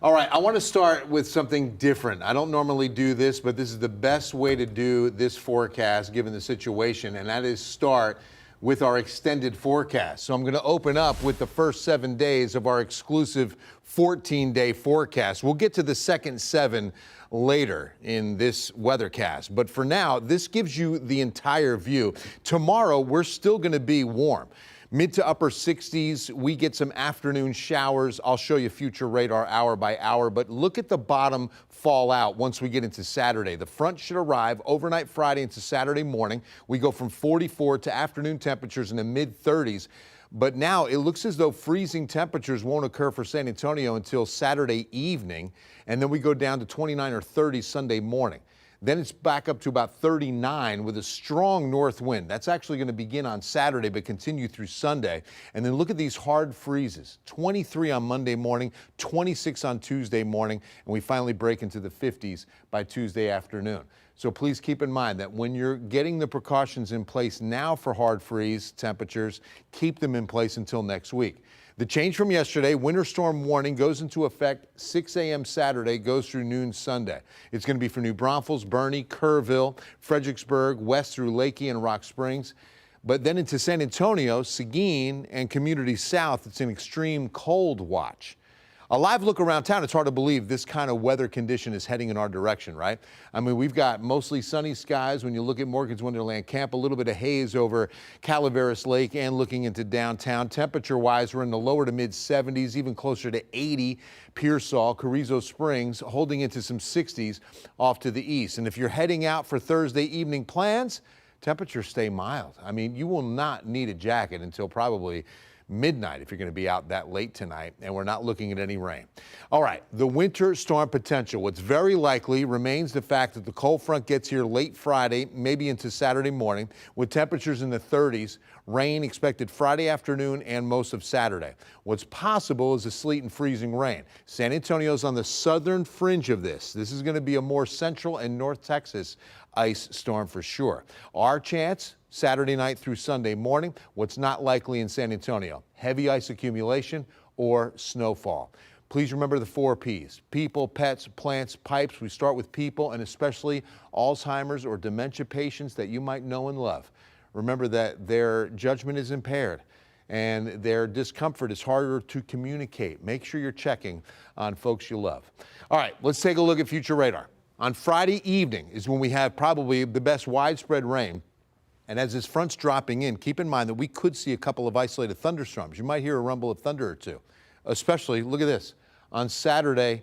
All right, I want to start with something different. I don't normally do this, but this is the best way to do this forecast given the situation, and that is start with our extended forecast. So I'm going to open up with the first 7 days of our exclusive 14-day forecast. We'll get to the second 7 later in this weathercast, but for now, this gives you the entire view. Tomorrow, we're still going to be warm. Mid to upper 60s, we get some afternoon showers. I'll show you future radar hour by hour, but look at the bottom fall out once we get into Saturday. The front should arrive overnight Friday into Saturday morning. We go from 44 to afternoon temperatures in the mid 30s. But now it looks as though freezing temperatures won't occur for San Antonio until Saturday evening, and then we go down to 29 or 30 Sunday morning. Then it's back up to about 39 with a strong north wind. That's actually going to begin on Saturday but continue through Sunday. And then look at these hard freezes. 23 on Monday morning, 26 on Tuesday morning, and we finally break into the 50s by Tuesday afternoon. So please keep in mind that when you're getting the precautions in place now for hard freeze temperatures, keep them in place until next week. The change from yesterday, winter storm warning goes into effect 6 a.m. Saturday, goes through noon Sunday. It's going to be for New Braunfels, Bernie, Kerrville, Fredericksburg, west through Lakey and Rock Springs. But then into San Antonio, Seguin, and Community South, it's an extreme cold watch. A live look around town, it's hard to believe this kind of weather condition is heading in our direction, right? I mean, we've got mostly sunny skies. When you look at Morgan's Wonderland Camp, a little bit of haze over Calaveras Lake and looking into downtown. Temperature-wise, we're in the lower to mid 70s, even closer to 80. Pearsall, Carrizo Springs, holding into some 60s off to the east. And if you're heading out for Thursday evening plans, temperatures stay mild. I mean, you will not need a jacket until probably midnight if you're going to be out that late tonight, and we're not looking at any rain. All right, the winter storm potential. What's very likely remains the fact that the cold front gets here late Friday, maybe into Saturday morning, with temperatures in the 30s. Rain expected Friday afternoon and most of Saturday. What's possible is a sleet and freezing rain. San Antonio's on the southern fringe of this. This is going to be a more central and North Texas ice storm for sure. Our chance, Saturday night through Sunday morning. What's not likely in San Antonio? Heavy ice accumulation or snowfall. Please remember the 4 Ps: people, pets, plants, pipes. We start with people, and especially Alzheimer's or dementia patients that you might know and love. Remember that their judgment is impaired and their discomfort is harder to communicate. Make sure you're checking on folks you love. All right, let's take a look at future radar. On Friday evening is when we have probably the best widespread rain. And as this front's dropping in, keep in mind that we could see a couple of isolated thunderstorms. You might hear a rumble of thunder or two, especially, look at this, on Saturday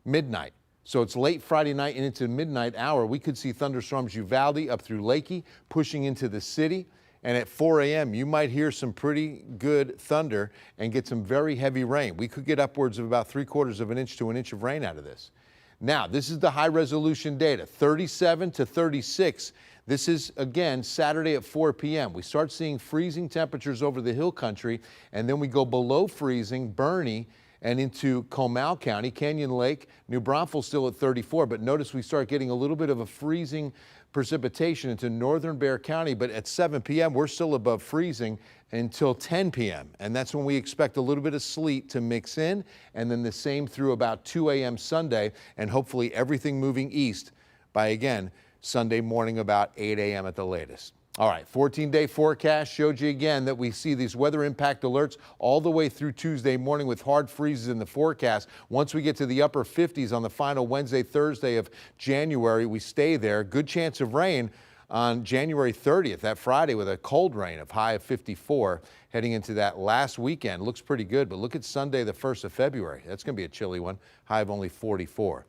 midnight. So it's late Friday night and into midnight hour. We could see thunderstorms Uvalde up through Lakey, pushing into the city. And at 4 a.m., you might hear some pretty good thunder and get some very heavy rain. We could get upwards of about 3/4 of an inch to an inch of rain out of this. Now, this is the high-resolution data, 37 to 36. This is, again, Saturday at 4 p.m. We start seeing freezing temperatures over the hill country, and then we go below freezing, Bernie, and into Comal County, Canyon Lake, New Braunfels still at 34, but notice we start getting a little bit of a freezing precipitation into northern Bexar County, but at 7 p.m. we're still above freezing until 10 p.m. and that's when we expect a little bit of sleet to mix in, and then the same through about 2 a.m. Sunday, and hopefully everything moving east by, again, Sunday morning about 8 a.m. at the latest. All right, 14-day forecast showed you again that we see these weather impact alerts all the way through Tuesday morning with hard freezes in the forecast. Once we get to the upper 50s on the final Wednesday, Thursday of January, we stay there. Good chance of rain on January 30th, that Friday, with a cold rain of high of 54 heading into that last weekend. Looks pretty good, but look at Sunday, the 1st of February. That's going to be a chilly one, high of only 44.